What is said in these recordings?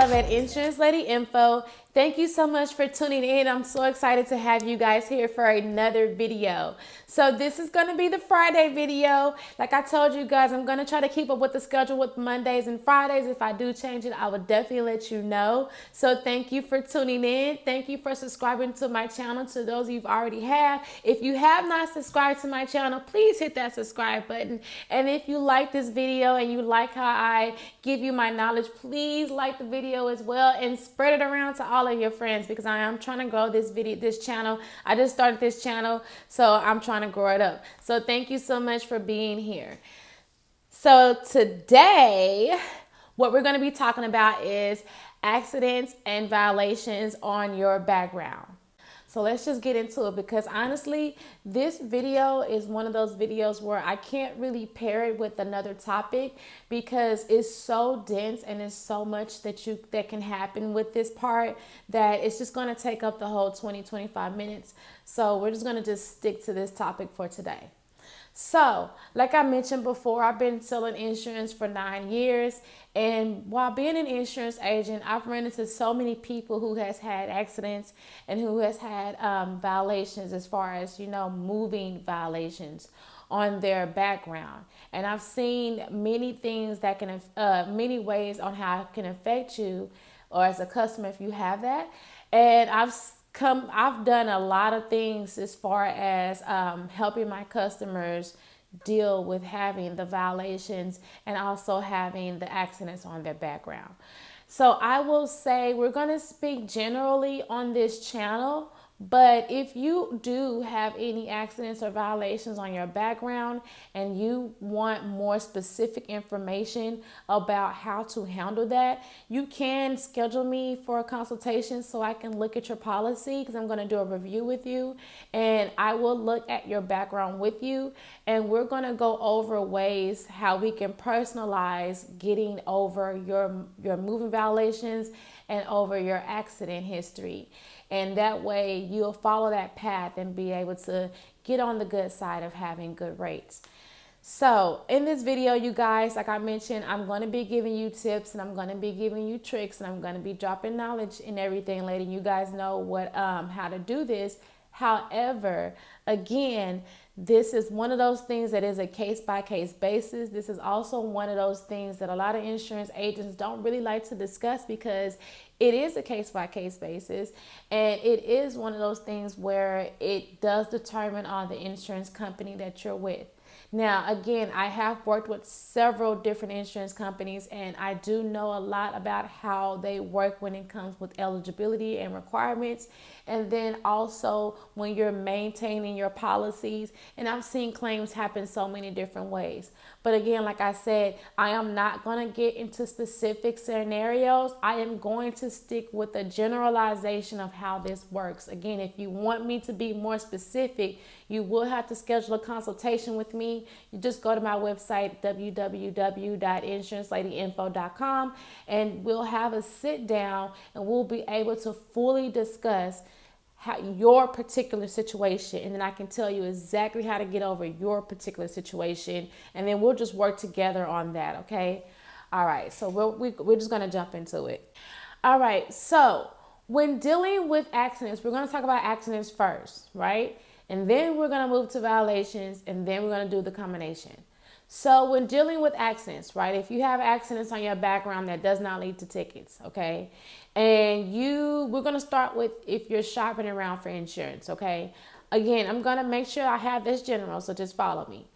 love at Insurance Lady Info. Thank you so much for tuning in. I'm so excited to have you guys here for another video. So this is going to be the Friday video. Like I told you guys, I'm going to try to keep up with the schedule with Mondays and Fridays. If I do change it, I will definitely let you know. So thank you for tuning in. Thank you for subscribing to my channel. To those of you who already have, if you have not subscribed to my channel, please hit that subscribe button. And if you like this video and you like how I give you my knowledge, please like the video as well and spread it around to all of your friends, because I am trying to grow this channel. I just started this channel, so I'm trying to grow it up. So thank you so much for being here. So today, what we're going to be talking about is accidents and violations on your background. So let's just get into it, because honestly, this video is one of those videos where I can't really pair it with another topic, because it's so dense and it's so much that can happen with this part that it's just going to take up the whole 20-25 minutes. So we're just going to just stick to this topic for today. So, like I mentioned before, I've been selling insurance for 9 years. And while being an insurance agent, I've run into so many people who has had accidents and who has had violations, as far as, moving violations on their background. And I've seen many things that can, many ways on how it can affect you, or as a customer if you have that. And I've done a lot of things as far as helping my customers deal with having the violations and also having the accidents on their background. So I will say we're going to speak generally on this channel, but if you do have any accidents or violations on your background and you want more specific information about how to handle that, you can schedule me for a consultation so I can look at your policy, because I'm going to do a review with you and I will look at your background with you, and we're going to go over ways how we can personalize getting over your moving violations and over your accident history. And that way you'll follow that path and be able to get on the good side of having good rates. So in this video, you guys, like I mentioned, I'm going to be giving you tips and I'm going to be giving you tricks, and I'm going to be dropping knowledge and everything, letting you guys know what how to do this. However, again, this is one of those things that is a case-by-case basis. This is also one of those things that a lot of insurance agents don't really like to discuss, because it is a case-by-case basis, and it is one of those things where it does determine on the insurance company that you're with. Now, again, I have worked with several different insurance companies, and I do know a lot about how they work when it comes with eligibility and requirements, and then also when you're maintaining your policies. And I've seen claims happen so many different ways. But again, like I said, I am not going to get into specific scenarios. I am going to stick with the generalization of how this works. Again, if you want me to be more specific, you will have to schedule a consultation with me. You just go to my website, www.insuranceladyinfo.com, and we'll have a sit down and we'll be able to fully discuss your particular situation, and then I can tell you exactly how to get over your particular situation, and then we'll just work together on that. Okay. All right. So we're just going to jump into it. All right. So when dealing with accidents, we're going to talk about accidents first, right? And then we're going to move to violations, and then we're going to do the combination. So when dealing with accidents, right, if you have accidents on your background that does not lead to tickets, okay, and we're going to start with if you're shopping around for insurance, okay. Again, I'm going to make sure I have this general, so just follow me.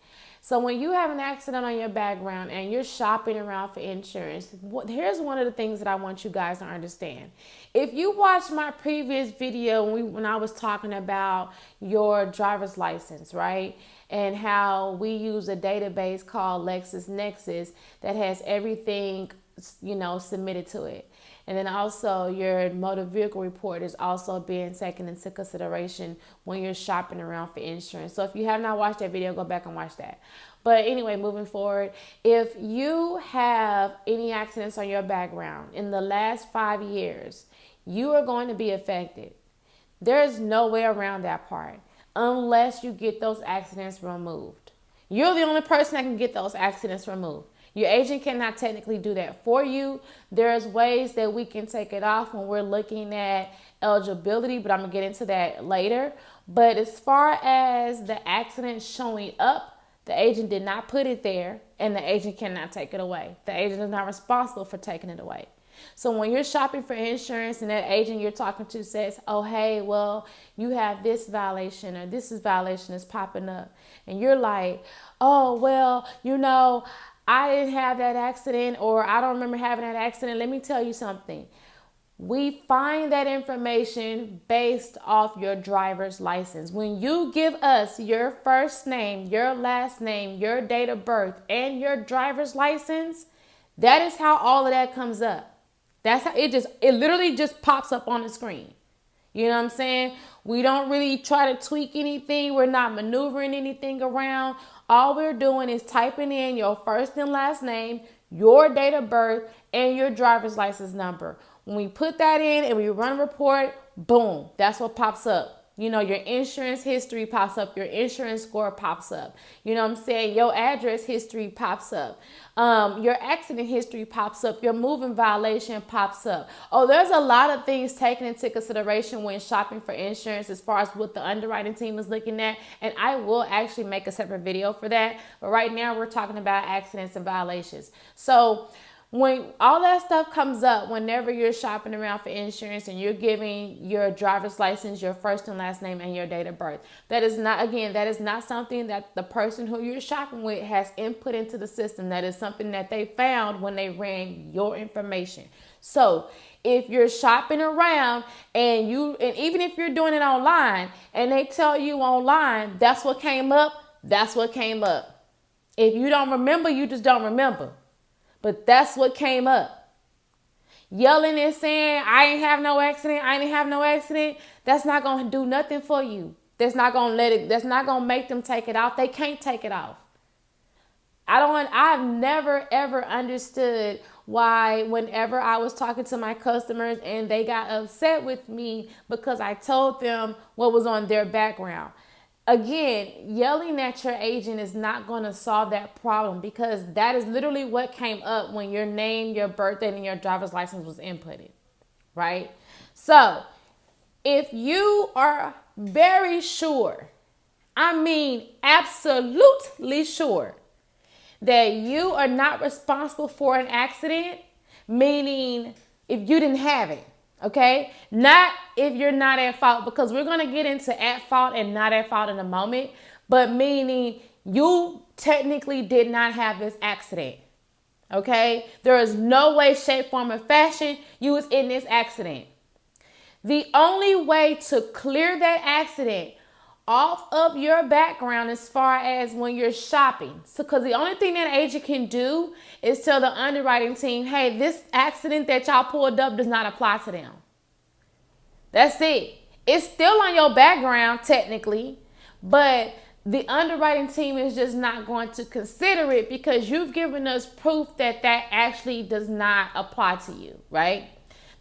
So when you have an accident on your background and you're shopping around for insurance, here's one of the things that I want you guys to understand. If you watched my previous video when I was talking about your driver's license, right, and how we use a database called LexisNexis that has everything, submitted to it. And then also your motor vehicle report is also being taken into consideration when you're shopping around for insurance. So if you have not watched that video, go back and watch that. But anyway, moving forward, if you have any accidents on your background in the last 5 years, you are going to be affected. There's no way around that part unless you get those accidents removed. You're the only person that can get those accidents removed. Your agent cannot technically do that for you. There's ways that we can take it off when we're looking at eligibility, but I'm gonna get into that later. But as far as the accident showing up, the agent did not put it there, and the agent cannot take it away. The agent is not responsible for taking it away. So when you're shopping for insurance and that agent you're talking to says, oh, hey, well, you have this violation or this is violation is popping up. And you're like, oh, well, I didn't have that accident, or I don't remember having that accident. Let me tell you something. We find that information based off your driver's license. When you give us your first name, your last name, your date of birth, and your driver's license, that is how all of that comes up. That's how it literally just pops up on the screen. You know what I'm saying? We don't really try to tweak anything. We're not maneuvering anything around. All we're doing is typing in your first and last name, your date of birth, and your driver's license number. When we put that in and we run a report, boom, that's what pops up. Your insurance history pops up. Your insurance score pops up. You know what I'm saying? Your address history pops up. Your accident history pops up. Your moving violation pops up. Oh, there's a lot of things taken into consideration when shopping for insurance as far as what the underwriting team is looking at. And I will actually make a separate video for that. But right now we're talking about accidents and violations. So when all that stuff comes up, whenever you're shopping around for insurance and you're giving your driver's license, your first and last name, and your date of birth, that is not something that the person who you're shopping with has input into the system. That is something that they found when they ran your information. So if you're shopping around and even if you're doing it online and they tell you online, that's what came up, that's what came up. If you don't remember, you just don't remember. But that's what came up. Yelling and saying, I ain't have no accident. That's not going to do nothing for you. That's not going to make them take it off. They can't take it off. I've never ever understood why whenever I was talking to my customers and they got upset with me because I told them what was on their background. Again, yelling at your agent is not going to solve that problem because that is literally what came up when your name, your birthday, and your driver's license was inputted, right? So if you are very sure, absolutely sure that you are not responsible for an accident, meaning if you didn't have it, okay? Not if you're not at fault, because we're going to get into at fault and not at fault in a moment, but meaning you technically did not have this accident, okay? There is no way, shape, form, or fashion you was in this accident. The only way to clear that accident off of your background as far as when you're shopping. So, because the only thing that agent can do is tell the underwriting team, hey, this accident that y'all pulled up does not apply to them. That's it. It's still on your background technically, but the underwriting team is just not going to consider it because you've given us proof that that actually does not apply to you, right?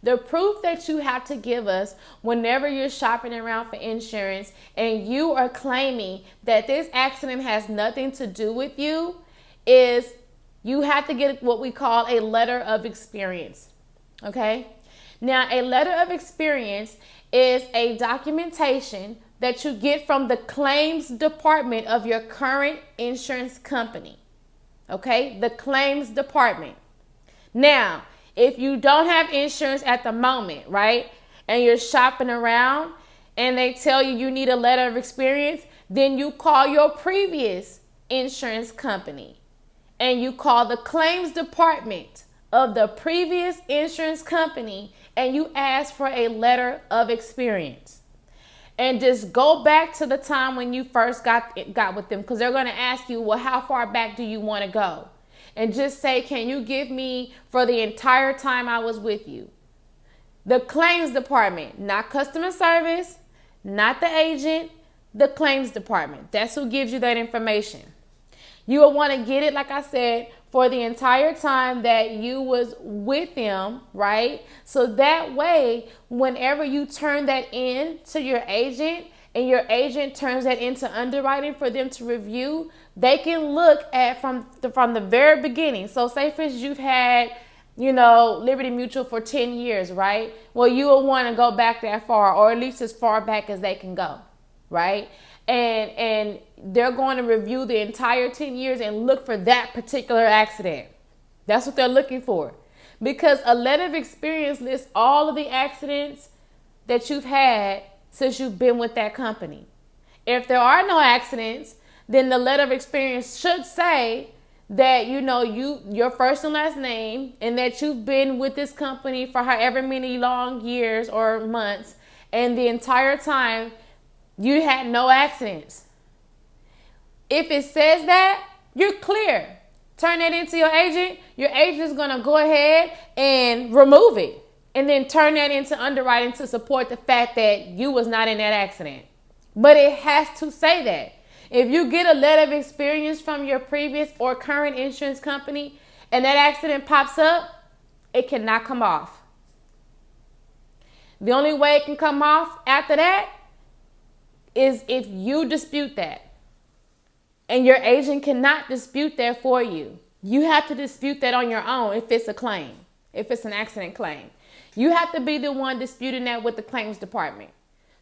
The proof that you have to give us whenever you're shopping around for insurance and you are claiming that this accident has nothing to do with you is you have to get what we call a letter of experience, okay? Now, a letter of experience is a documentation that you get from the claims department of your current insurance company, okay? The claims department. Now, if you don't have insurance at the moment, right, and you're shopping around and they tell you you need a letter of experience, then you call your previous insurance company and you call the claims department of the previous insurance company and you ask for a letter of experience. And just go back to the time when you first got with them, because they're going to ask you, well, how far back do you want to go? And just say, can you give me for the entire time I was with you? The claims department, not customer service, not the agent, the claims department. That's who gives you that information. You will want to get it, like I said, for the entire time that you was with them, right? So that way, whenever you turn that in to your agent and your agent turns that into underwriting for them to review, they can look at from the very beginning. So say for instance, you've had, Liberty Mutual for 10 years, right? Well, you will want to go back that far, or at least as far back as they can go, right? And they're going to review the entire 10 years and look for that particular accident. That's what they're looking for. Because a letter of experience lists all of the accidents that you've had since you've been with that company. If there are no accidents, then the letter of experience should say that, your first and last name, and that you've been with this company for however many long years or months, and the entire time you had no accidents. If it says that, you're clear. Turn that into your agent. Your agent is going to go ahead and remove it, and then turn that into underwriting to support the fact that you was not in that accident. But it has to say that. If you get a letter of experience from your previous or current insurance company and that accident pops up, it cannot come off. The only way it can come off after that is if you dispute that. And your agent cannot dispute that for you. You have to dispute that on your own if it's a claim, if it's an accident claim. You have to be the one disputing that with the claims department.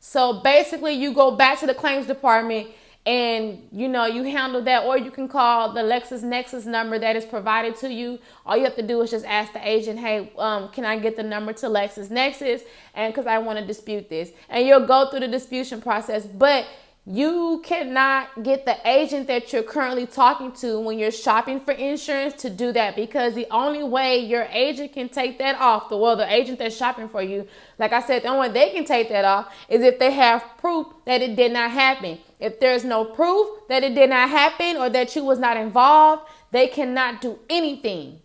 So basically you go back to the claims department and, you handle that, or you can call the LexisNexis number that is provided to you. All you have to do is just ask the agent, hey, can I get the number to LexisNexis? And because I want to dispute this. And you'll go through the disputation process. But you cannot get the agent that you're currently talking to when you're shopping for insurance to do that, because the only way your agent can take that off, the agent that's shopping for you, like I said, the only way they can take that off is if they have proof that it did not happen. If there's no proof that it did not happen or that you was not involved, they cannot do anything.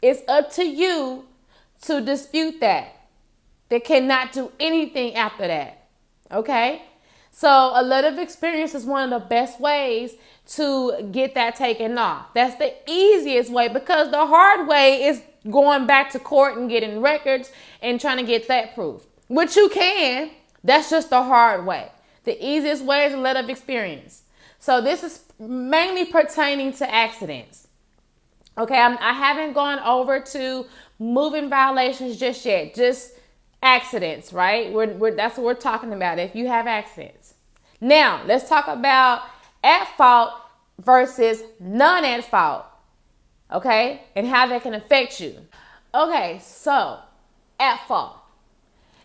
It's up to you to dispute that. They cannot do anything after that. Okay? So a letter of experience is one of the best ways to get that taken off. That's the easiest way, because the hard way is going back to court and getting records and trying to get that proof, which you can. That's just the hard way. The easiest way is a letter of experience. So this is mainly pertaining to accidents. Okay, I haven't gone over to moving violations just yet. Just accidents, right? That's what we're talking about. If you have accidents. Now, let's talk about at fault versus non at fault. Okay? And how that can affect you. Okay, so at fault.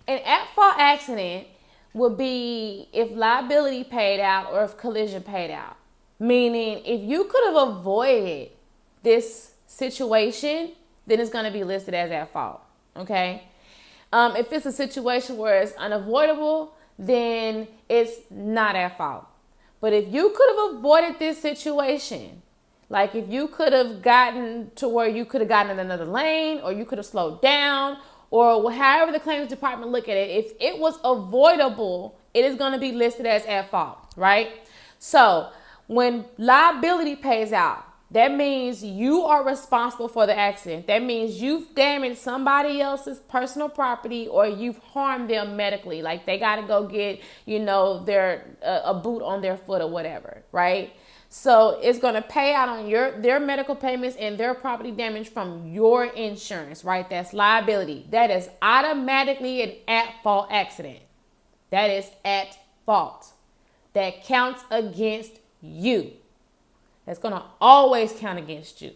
An at fault accident would be if liability paid out or if collision paid out. Meaning, if you could have avoided this situation, then it's going to be listed as at fault. Okay? If it's a situation where it's unavoidable, then it's not at fault. But if you could have avoided this situation, like if you could have gotten to where you could have gotten in another lane, or you could have slowed down, or however the claims department look at it, if it was avoidable, it is going to be listed as at fault, right? So when liability pays out, that means you are responsible for the accident. That means you've damaged somebody else's personal property, or you've harmed them medically. Like they got to go get, their a boot on their foot or whatever, right? So it's going to pay out on their medical payments and their property damage from your insurance, right? That's liability. That is automatically an at-fault accident. That is at fault. That counts against you. That's going to always count against you.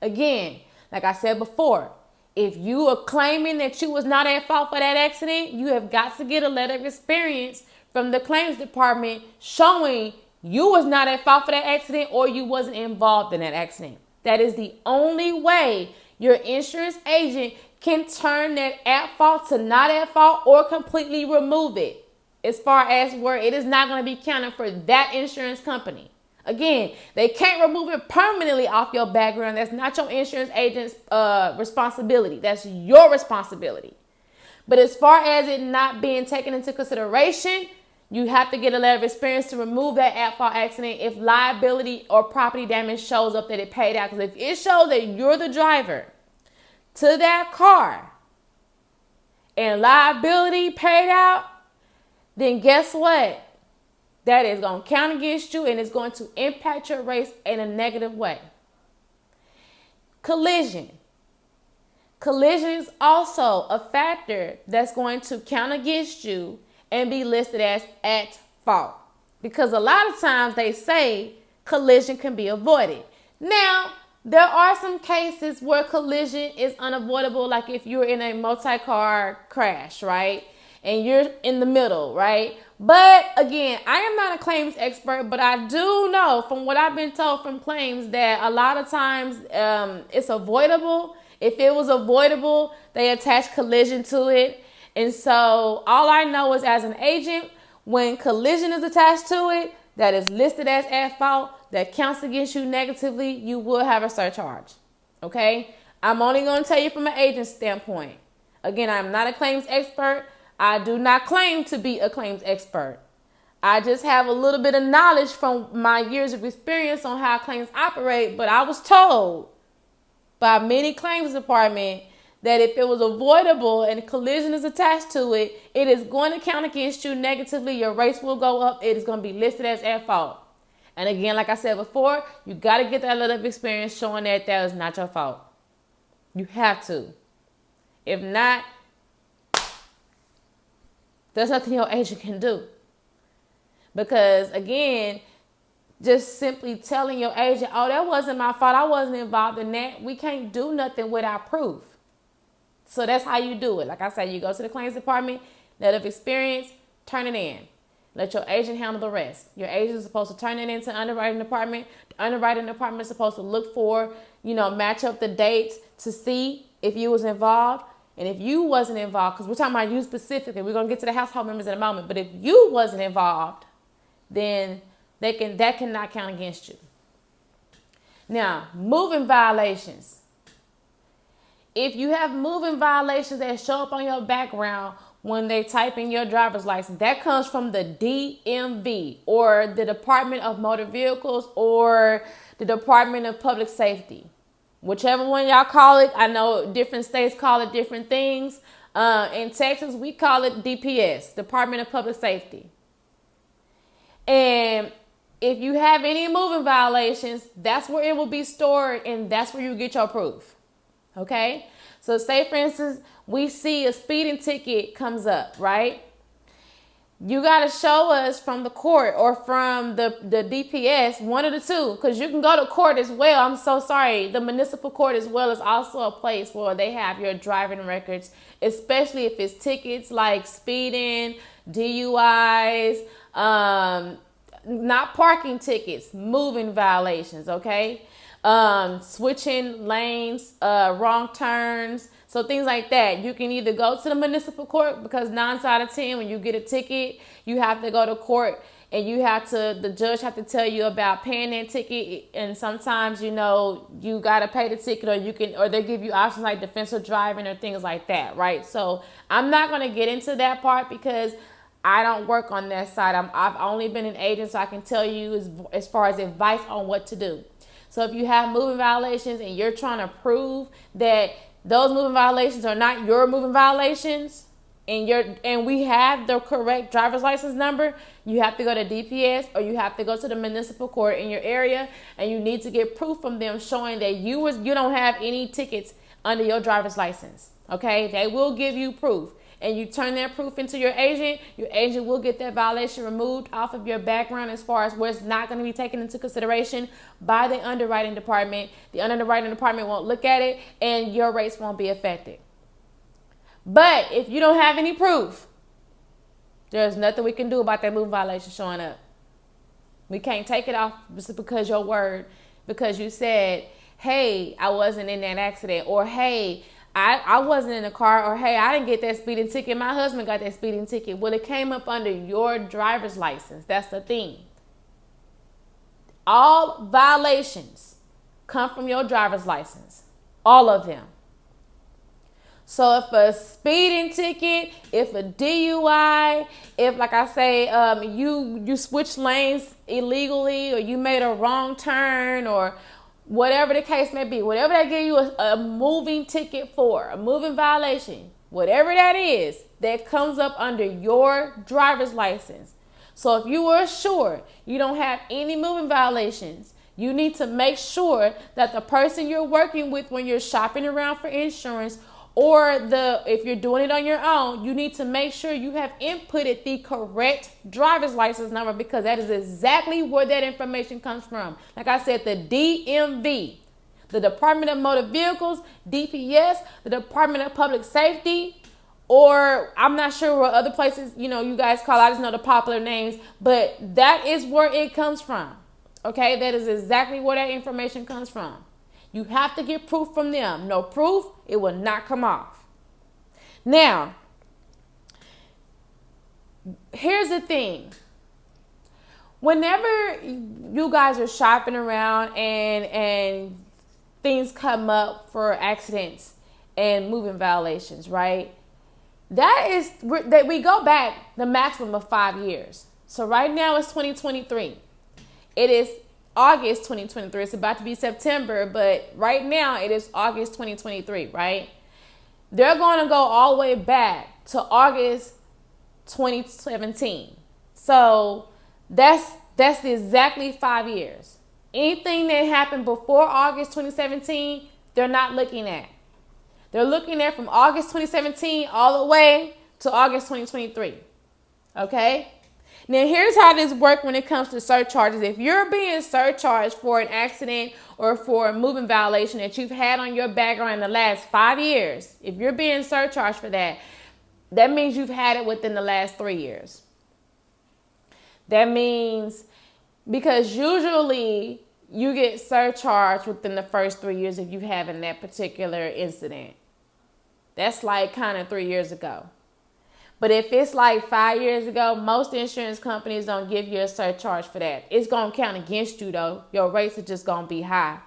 Again, like I said before, if you are claiming that you was not at fault for that accident, you have got to get a letter of experience from the claims department showing you was not at fault for that accident, or you wasn't involved in that accident. That is the only way your insurance agent can turn that at fault to not at fault, or completely remove it, as far as where it is not going to be counted for that insurance company. Again, they can't remove it permanently off your background. That's not your insurance agent's responsibility. That's your responsibility. But as far as it not being taken into consideration, you have to get a letter of experience to remove that at-fault accident if liability or property damage shows up that it paid out. Because if it shows that you're the driver to that car and liability paid out, then guess what? that is going to count against you and it's going to impact your race in a negative way. Collision. Collision is also a factor that's going to count against you and be listed as at fault. Because a lot of times they say collision can be avoided. Now, there are some cases where collision is unavoidable, like if you're in a multi-car crash, right? And you're in the middle, right? But again, I am not a claims expert, but I do know from what I've been told from claims that a lot of times it's avoidable. If it was avoidable, they attach collision to it. And so all I know is as an agent, when collision is attached to it, that is listed as at fault, that counts against you negatively, you will have a surcharge. Okay? I'm only going to tell you from an agent standpoint. Again, I'm not a claims expert. I do not claim to be a claims expert. I just have a little bit of knowledge from my years of experience on how claims operate, but I was told by many claims department that if it was avoidable and collision is attached to it, it is going to count against you negatively. Your race will go up. It is going to be listed as at fault. And again, like I said before, you got to get that little bit of experience showing that that is not your fault. You have to. If not, there's nothing your agent can do. Because again, just simply telling your agent, oh, that wasn't my fault, I wasn't involved in that, we can't do nothing without proof. So that's how you do it. Like I said, you go to the claims department, let of experience, turn it in. Let your agent handle the rest. Your agent is supposed to turn it into the underwriting department. The underwriting department is supposed to look for, match up the dates to see if you was involved. And if you wasn't involved, because we're talking about you specifically, we're going to get to the household members in a moment. But if you wasn't involved, then that cannot count against you. Now, moving violations. If you have moving violations that show up on your background when they type in your driver's license, that comes from the DMV or the Department of Motor Vehicles or the Department of Public Safety. Whichever one y'all call it. I know different states call it different things. In Texas, we call it DPS, Department of Public Safety. And if you have any moving violations, that's where it will be stored and that's where you get your proof. Okay? So say, for instance, we see a speeding ticket comes up, right? You got to show us from the court or from the DPS, one of the two, because you can go to court as well. I'm so sorry. The municipal court as well is also a place where they have your driving records, especially if it's tickets like speeding, DUIs, not parking tickets, moving violations, okay? Switching lanes, wrong turns. So things like that. You can either go to the municipal court because 9 out of 10, when you get a ticket, you have to go to court and the judge have to tell you about paying that ticket. And sometimes, you got to pay the ticket or they give you options like defensive driving or things like that. Right. So I'm not going to get into that part because I don't work on that side. I've only been an agent, so I can tell you as far as advice on what to do. So if you have moving violations and you're trying to prove that those moving violations are not your moving violations and we have the correct driver's license number, you have to go to DPS or you have to go to the municipal court in your area and you need to get proof from them showing that you don't have any tickets under your driver's license. Okay? They will give you proof. And you turn that proof into your agent will get that violation removed off of your background as far as where it's not going to be taken into consideration by the underwriting department. The underwriting department won't look at it and your rates won't be affected. But if you don't have any proof, there's nothing we can do about that moving violation showing up. We can't take it off just because your word, because you said, hey, I wasn't in that accident, or hey, I wasn't in the car, or hey, I didn't get that speeding ticket. My husband got that speeding ticket. Well, it came up under your driver's license. That's the thing. All violations come from your driver's license. All of them. So if a speeding ticket, if a DUI, if, like I say, you switched lanes illegally, or you made a wrong turn, or whatever the case may be, whatever they give you a moving ticket for, a moving violation, whatever that is, that comes up under your driver's license. So if you are sure you don't have any moving violations, you need to make sure that the person you're working with when you're shopping around for insurance, or if you're doing it on your own, you need to make sure you have inputted the correct driver's license number, because that is exactly where that information comes from. Like I said, the DMV, the Department of Motor Vehicles, DPS, the Department of Public Safety, or I'm not sure what other places, you guys call. I just know the popular names, but that is where it comes from. Okay, that is exactly where that information comes from. You have to get proof from them. No proof, it will not come off. Now, here's the thing. Whenever you guys are shopping around and things come up for accidents and moving violations, right? That we go back the maximum of 5 years. So right now it's 2023. It is August 2023. It's about to be September, but right now it is August 2023, right? They're going to go all the way back to August 2017. So that's exactly 5 years. Anything that happened before August 2017, they're not looking at. They're looking at from August 2017 all the way to August 2023. Okay? Now, here's how this works when it comes to surcharges. If you're being surcharged for an accident or for a moving violation that you've had on your background in the last 5 years, if you're being surcharged for that, that means you've had it within the last 3 years. That means, because usually you get surcharged within the first 3 years if you have in that particular incident. That's like kind of 3 years ago. But if it's like 5 years ago, most insurance companies don't give you a surcharge for that. It's going to count against you, though. Your rates are just going to be high.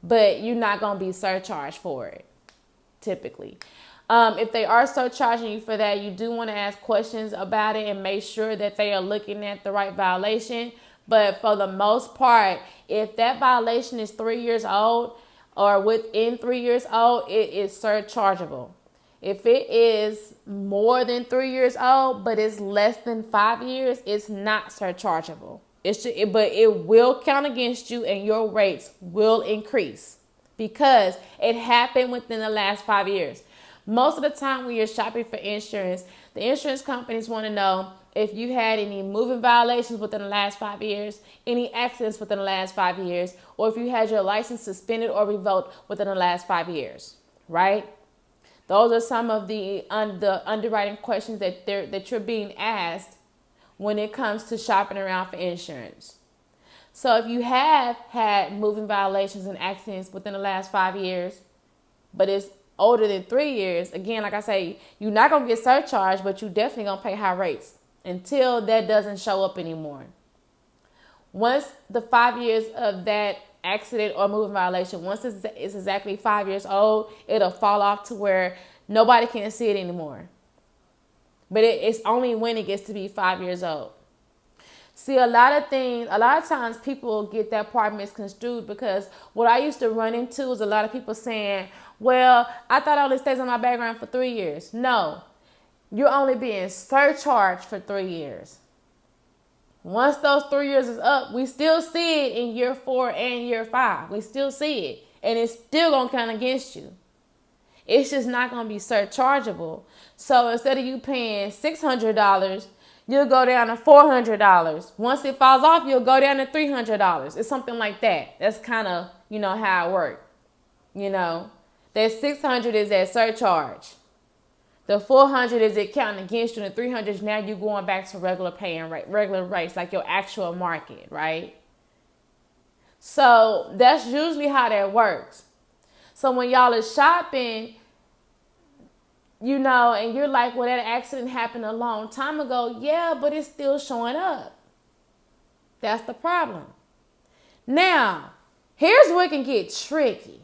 But you're not going to be surcharged for it, typically. If they are surcharging you for that, you do want to ask questions about it and make sure that they are looking at the right violation. But for the most part, if that violation is 3 years old or within 3 years old, it is surchargeable. If it is more than 3 years old, but it's less than 5 years, it's not surchargeable. But it will count against you and your rates will increase because it happened within the last 5 years. Most of the time when you're shopping for insurance, the insurance companies want to know if you had any moving violations within the last 5 years, any accidents within the last 5 years, or if you had your license suspended or revoked within the last 5 years, right? Those are some of the underwriting questions that you're being asked when it comes to shopping around for insurance. So if you have had moving violations and accidents within the last 5 years, but it's older than 3 years, again, like I say, you're not going to get surcharged, but you definitely going to pay high rates until that doesn't show up anymore. Once the 5 years of that accident or moving violation, once it's exactly 5 years old, it'll fall off to where nobody can see it anymore. But it's only when it gets to be 5 years old. See, a lot of times people get that part misconstrued, because what I used to run into is a lot of people saying, well, I thought all this stays on my background for 3 years. No, you're only being surcharged for 3 years. Once those 3 years is up, we still see it in year 4 and year 5. We still see it, and it's still going to count against you. It's just not going to be surchargeable. So instead of you paying $600, you'll go down to $400. Once it falls off, you'll go down to $300. It's something like that. That's kind of, how it works. That $600 is that surcharge. The $400 is it counting against you, and the $300 is now you going back to regular rates, like your actual market, right? So that's usually how that works. So when y'all are shopping, and you're like, well, that accident happened a long time ago. Yeah, but it's still showing up. That's the problem. Now, here's where it can get tricky.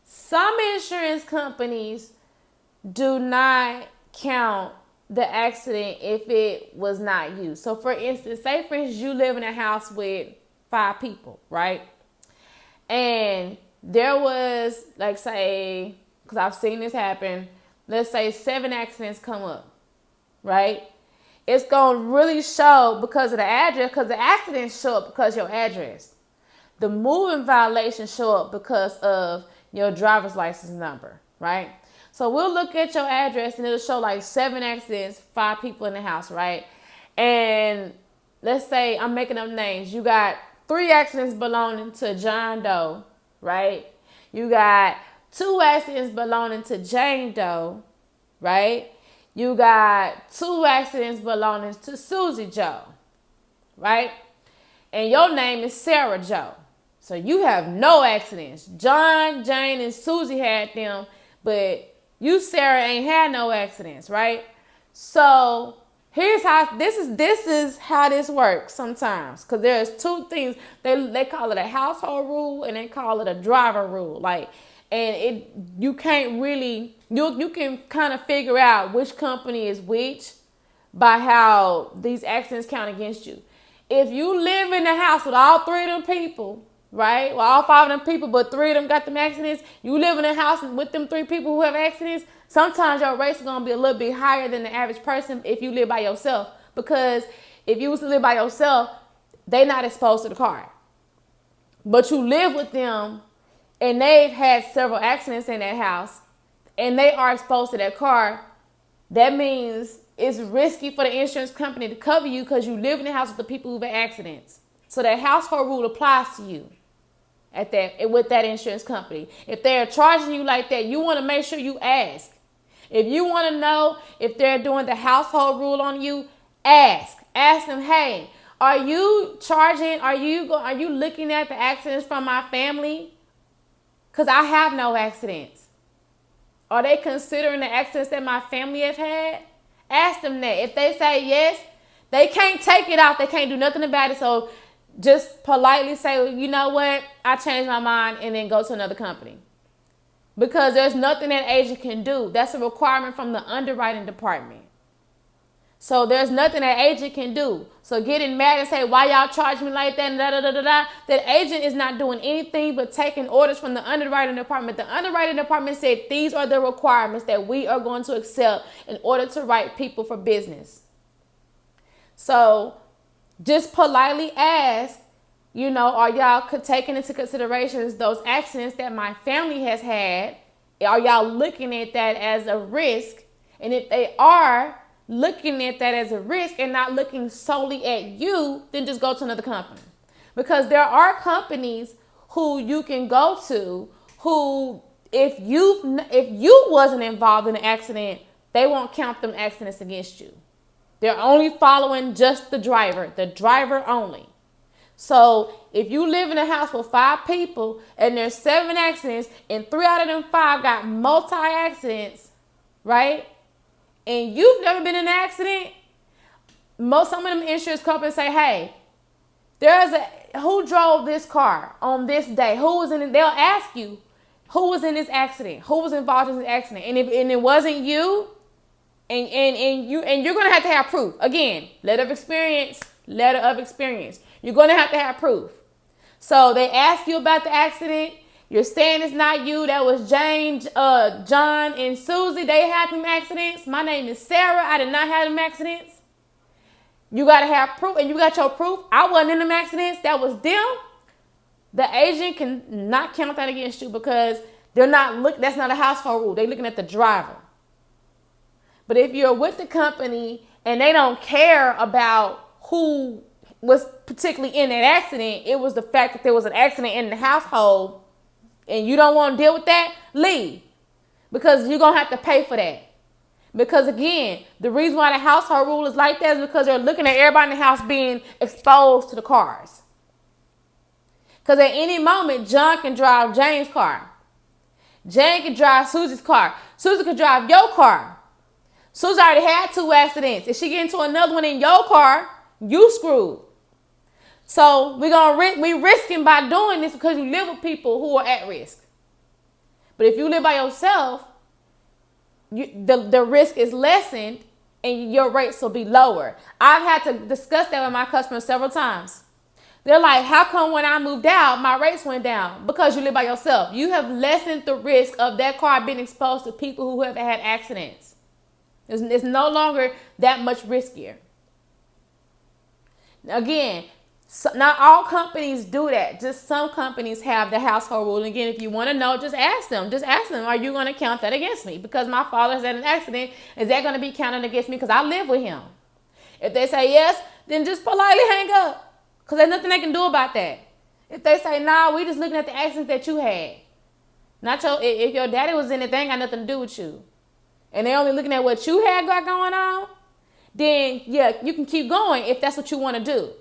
Some insurance companies do not count the accident if it was not you. So for instance, you live in a house with 5 people, right? And there was, like, say, because I've seen this happen, let's say 7 accidents come up, right? it's going to really show because of the address, because the accidents show up because of your address. The moving violations show up because of your driver's license number, right? So we'll look at your address and it'll show like 7 accidents, 5 people in the house, right? And let's say I'm making up names. You got 3 accidents belonging to John Doe, right? You got 2 accidents belonging to Jane Doe, right? You got 2 accidents belonging to Susie Joe, right? And your name is Sarah Joe. So you have no accidents. John, Jane, and Susie had them, but you, Sarah, ain't had no accidents, right? So here's how this is how this works sometimes. Because there's 2 things. They call it a household rule and they call it a driver rule. Like, and you can't really you can kind of figure out which company is which by how these accidents count against you. If you live in the house with all 3 of them people, right? Well, all 5 of them people, but 3 of them got them accidents. You live in a house with them 3 people who have accidents. Sometimes your rates are going to be a little bit higher than the average person if you live by yourself. Because if you was to live by yourself, they're not exposed to the car. But you live with them and they've had several accidents in that house and they are exposed to that car. That means it's risky for the insurance company to cover you because you live in the house with the people who've had accidents. So that household rule applies to you with that insurance company. If they're charging you like that, you want to make sure you ask. If you want to know if they're doing the household rule on you, ask. Ask them, hey, are you charging? Are you looking at the accidents from my family? Because I have no accidents. Are they considering the accidents that my family has had? Ask them that. If they say yes, they can't take it out. They can't do nothing about it. So just politely say, well, you know what? I changed my mind, and then go to another company. Because there's nothing that agent can do. That's a requirement from the underwriting department. So there's nothing that agent can do. So getting mad and say, why y'all charge me like that? And that agent is not doing anything but taking orders from the underwriting department. The underwriting department said these are the requirements that we are going to accept in order to write people for business. So just politely ask, are y'all taking into considerations those accidents that my family has had? Are y'all looking at that as a risk? And if they are looking at that as a risk and not looking solely at you, then just go to another company. Because there are companies who you can go to who, if you wasn't involved in an accident, they won't count them accidents against you. They're only following just the driver only. So if you live in a house with 5 people and there's 7 accidents and 3 out of them 5 got multi-accidents, right? And you've never been in an accident, some of them insurance companies say, hey, who drove this car on this day? Who was in it? They'll ask you, who was in this accident? Who was involved in this accident? And if it wasn't you, and you're gonna have to have proof. Again, letter of experience. You're gonna have to have proof. So they ask you about the accident. You're saying it's not you. That was Jane, John, and Susie. They had them accidents. My name is Sarah. I did not have them accidents. You got to have proof, and you got your proof. I wasn't in them accidents. That was them. The agent can not count that against you because that's not a household rule. They're looking at the driver. But if you're with the company and they don't care about who was particularly in that accident, it was the fact that there was an accident in the household, and you don't want to deal with that, leave. Because you're going to have to pay for that. Because again, the reason why the household rule is like that is because they're looking at everybody in the house being exposed to the cars. Because at any moment, John can drive Jane's car. Jane can drive Susie's car. Susie can drive your car. Susie already had 2 accidents. If she get into another one in your car, you screwed. So we risking by doing this because you live with people who are at risk. But if you live by yourself, the risk is lessened and your rates will be lower. I've had to discuss that with my customers several times. They're like, how come when I moved out, my rates went down? Because you live by yourself. You have lessened the risk of that car being exposed to people who have had accidents. It's no longer that much riskier. Again, so not all companies do that. Just some companies have the household rule. And again, if you want to know, just ask them. Just ask them, are you going to count that against me? Because my father's had an accident, is that going to be counted against me because I live with him? If they say yes, then just politely hang up because there's nothing they can do about that. If they say, nah, we just looking at the accident that you had. Not your, if your daddy was in it, they ain't got nothing to do with you. And they only looking at what you had got going on, then yeah, you can keep going if that's what you want to do.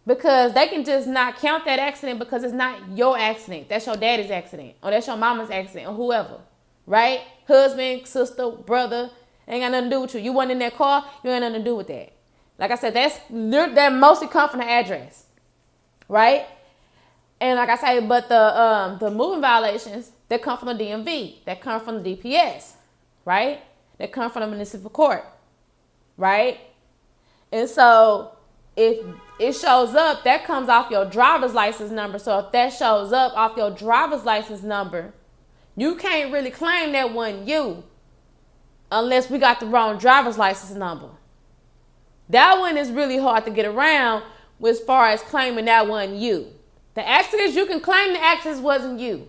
Because they can just not count that accident because it's not your accident. That's your daddy's accident. Or that's your mama's accident or whoever. Right? Husband, sister, brother. Ain't got nothing to do with you. You wasn't in that car. You ain't nothing to do with that. Like I said, that mostly come from the address. Right? And like I say, but the moving violations, that come from the DMV. That come from the DPS. Right? That come from the municipal court. Right? And so if it shows up, that comes off your driver's license number. So if that shows up off your driver's license number, you can't really claim that wasn't you unless we got the wrong driver's license number. That one is really hard to get around as far as claiming that wasn't you. The accidents, you can claim the accidents wasn't you.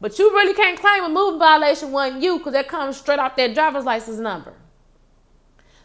But you really can't claim a moving violation wasn't you because that comes straight off that driver's license number.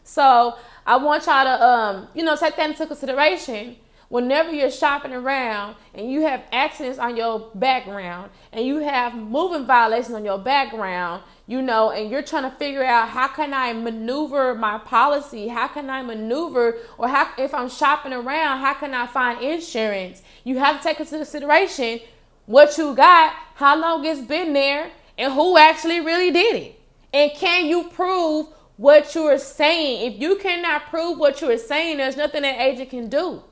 So I want y'all to, take that into consideration whenever you're shopping around and you have accidents on your background and you have moving violations on your background, and you're trying to figure out how can I maneuver my policy? How can I maneuver, or if I'm shopping around, how can I find insurance? You have to take into consideration what you got, how long it's been there, and who actually really did it. And can you prove what you are saying? If you cannot prove what you are saying, there's nothing that agent can do.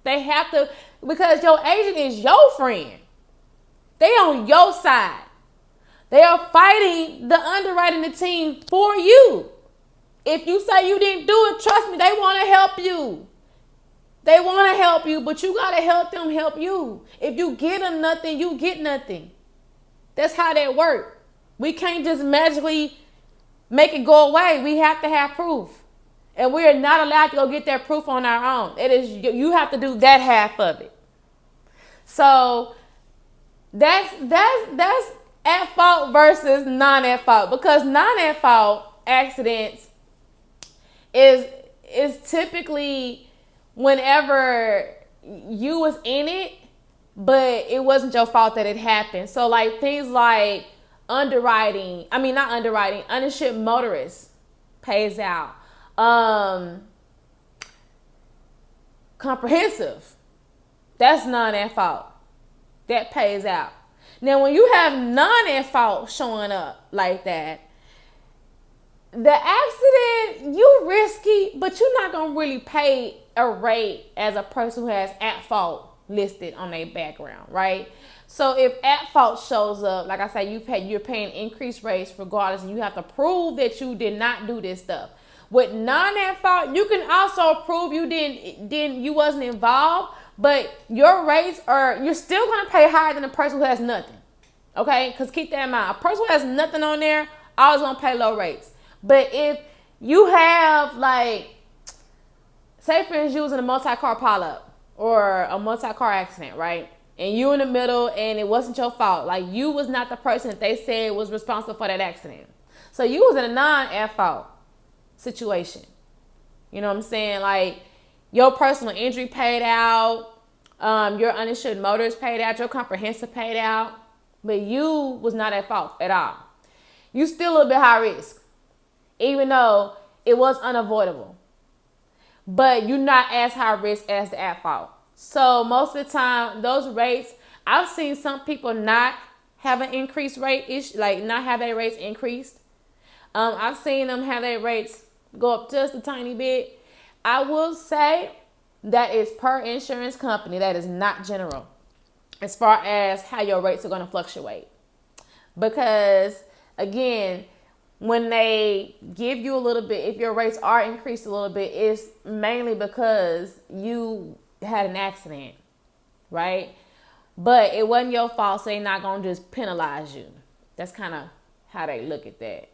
They have to, because your agent is your friend. They on your side. They are fighting the underwriting the team for you. If you say you didn't do it, trust me, they want to help you. They want to help you, but you got to help them help you. If you get them nothing, you get nothing. That's how that works. We can't just magically make it go away. We have to have proof. And we are not allowed to go get that proof on our own. You have to do that half of it. So that's at fault versus non at fault. Because non at fault accidents is typically whenever you was in it, but it wasn't your fault that it happened. So like things like uninsured motorist pays out. Comprehensive, that's non at fault. That pays out. Now, when you have non at fault showing up like that, the accident, you risky, but you're not gonna really pay a rate as a person who has at fault listed on their background, right? So if at fault shows up, like I say, you're paying increased rates regardless, and you have to prove that you did not do this stuff. With non at fault, you can also prove you wasn't involved, but your rates you're still gonna pay higher than a person who has nothing. Okay? Because keep that in mind. A person who has nothing on there always gonna pay low rates. But if you have, say for instance, you was in a multi-car pileup or a multi-car accident, right? And you in the middle and it wasn't your fault. Like, you was not the person that they said was responsible for that accident. So you was in a non-at-fault situation. You know what I'm saying? Like, your personal injury paid out, your uninsured motorist paid out, your comprehensive paid out, but you was not at fault at all. You still a little bit high risk, even though it was unavoidable. But you're not as high risk as the at fault. So most of the time, those rates, I've seen some people not have an increased rate, not have their rates increased. I've seen them have their rates go up just a tiny bit. I will say that is per insurance company. That is not general as far as how your rates are going to fluctuate. Because, again, when they give you a little bit, if your rates are increased a little bit, it's mainly because you had an accident, right? But it wasn't your fault, so they're not going to just penalize you. That's kind of how they look at that.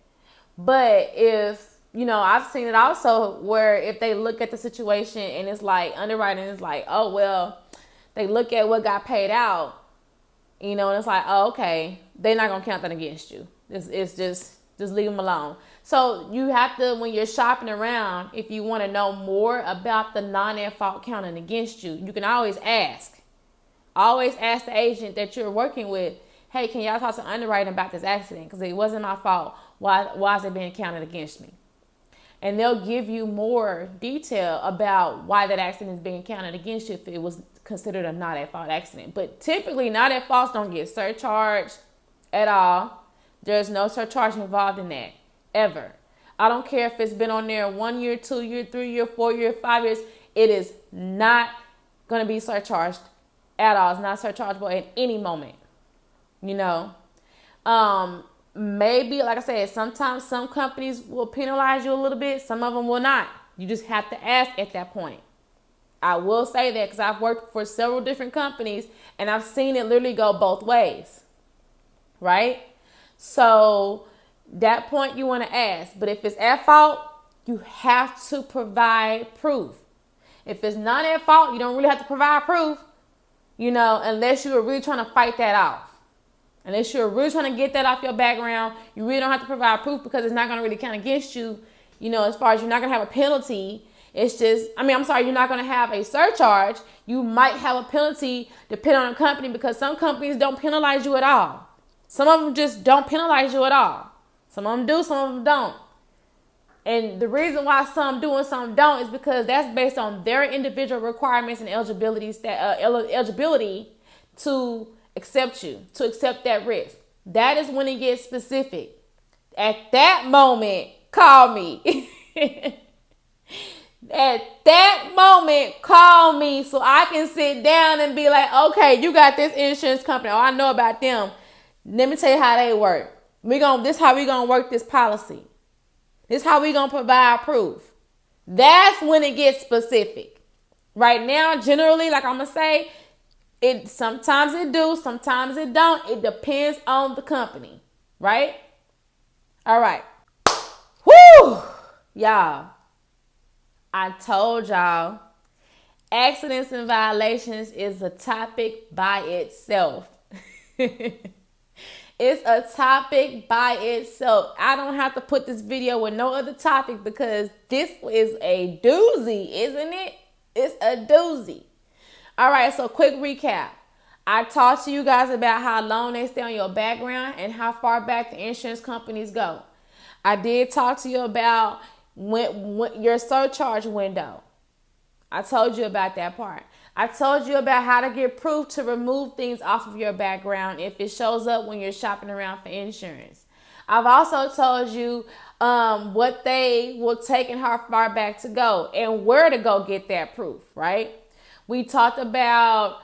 But if I've seen it also where if they look at the situation and it's like underwriting is like, oh, well, they look at what got paid out, and it's like, oh, okay, they're not going to count that against you. It's just leave them alone. So you have to, when you're shopping around, if you want to know more about the non-at-fault counting against you, you can always ask. Always ask the agent that you're working with, hey, can y'all talk to underwriting about this accident? Because it wasn't my fault. Why is it being counted against me? And they'll give you more detail about why that accident is being counted against you if it was considered a not-at-fault accident. But typically, not-at-faults don't get surcharged at all. There's no surcharge involved in that, ever. I don't care if it's been on there 1 year, 2 year, 3 year, 4 year, 5 years. It is not going to be surcharged at all. It's not surchargeable at any moment. Maybe, like I said, sometimes some companies will penalize you a little bit. Some of them will not. You just have to ask at that point. I will say that because I've worked for several different companies and I've seen it literally go both ways. Right? So that point you want to ask. But if it's at fault, you have to provide proof. If it's not at fault, you don't really have to provide proof, unless you are really trying to fight that off. Unless you're really trying to get that off your background, you really don't have to provide proof because it's not going to really count against you, as far as you're not going to have a penalty. It's just, you're not going to have a surcharge. You might have a penalty depending on the company because some companies don't penalize you at all. Some of them just don't penalize you at all. Some of them do, some of them don't. And the reason why some do and some don't is because that's based on their individual requirements and eligibility to accept you, to accept that risk. That is when it gets specific. At that moment, call me. At that moment, call me so I can sit down and be like, okay, you got this insurance company. Oh, I know about them. Let me tell you how they work. This is how we're going to work this policy. This is how we're going to provide proof. That's when it gets specific. Right now, generally, like I'm going to say, sometimes it do, sometimes it don't. It depends on the company, right? All right. Whoo! Y'all, I told y'all, accidents and violations is a topic by itself. It's a topic by itself. I don't have to put this video with no other topic because this is a doozy, isn't it? It's a doozy. All right, so quick recap. I talked to you guys about how long they stay on your background and how far back the insurance companies go. I did talk to you about when your surcharge window. I told you about that part. I told you about how to get proof to remove things off of your background if it shows up when you're shopping around for insurance. I've also told you what they will take and how far back to go and where to go get that proof, right? We talked about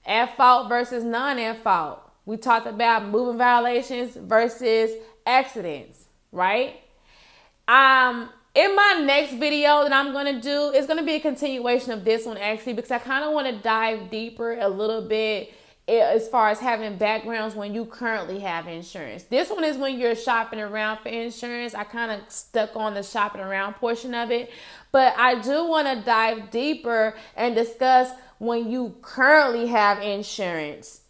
at fault versus non-at fault. We talked about moving violations versus accidents, right? In my next video that I'm going to do, it's going to be a continuation of this one actually because I kind of want to dive deeper a little bit as far as having backgrounds when you currently have insurance. This one is when you're shopping around for insurance. I kind of stuck on the shopping around portion of it, but I do want to dive deeper and discuss when you currently have insurance,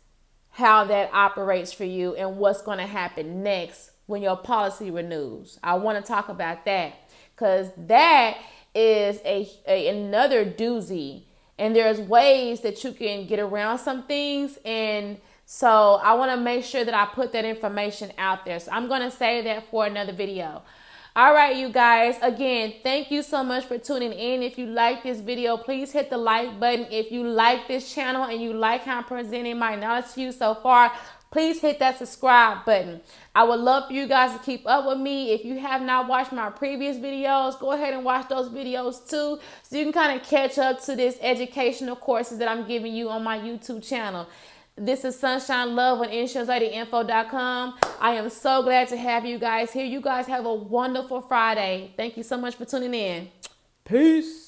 how that operates for you and what's going to happen next when your policy renews. I want to talk about that because that is another doozy. And there's ways that you can get around some things. And so I want to make sure that I put that information out there. So I'm going to save that for another video. All right, you guys. Again, thank you so much for tuning in. If you like this video, please hit the like button. If you like this channel and you like how I'm presenting my knowledge to you so far, please hit that subscribe button. I would love for you guys to keep up with me. If you have not watched my previous videos, go ahead and watch those videos too, so you can kind of catch up to this educational courses that I'm giving you on my YouTube channel. This is Sunshine Love on insuranceladyinfo.com. I am so glad to have you guys here. You guys have a wonderful Friday. Thank you so much for tuning in. Peace.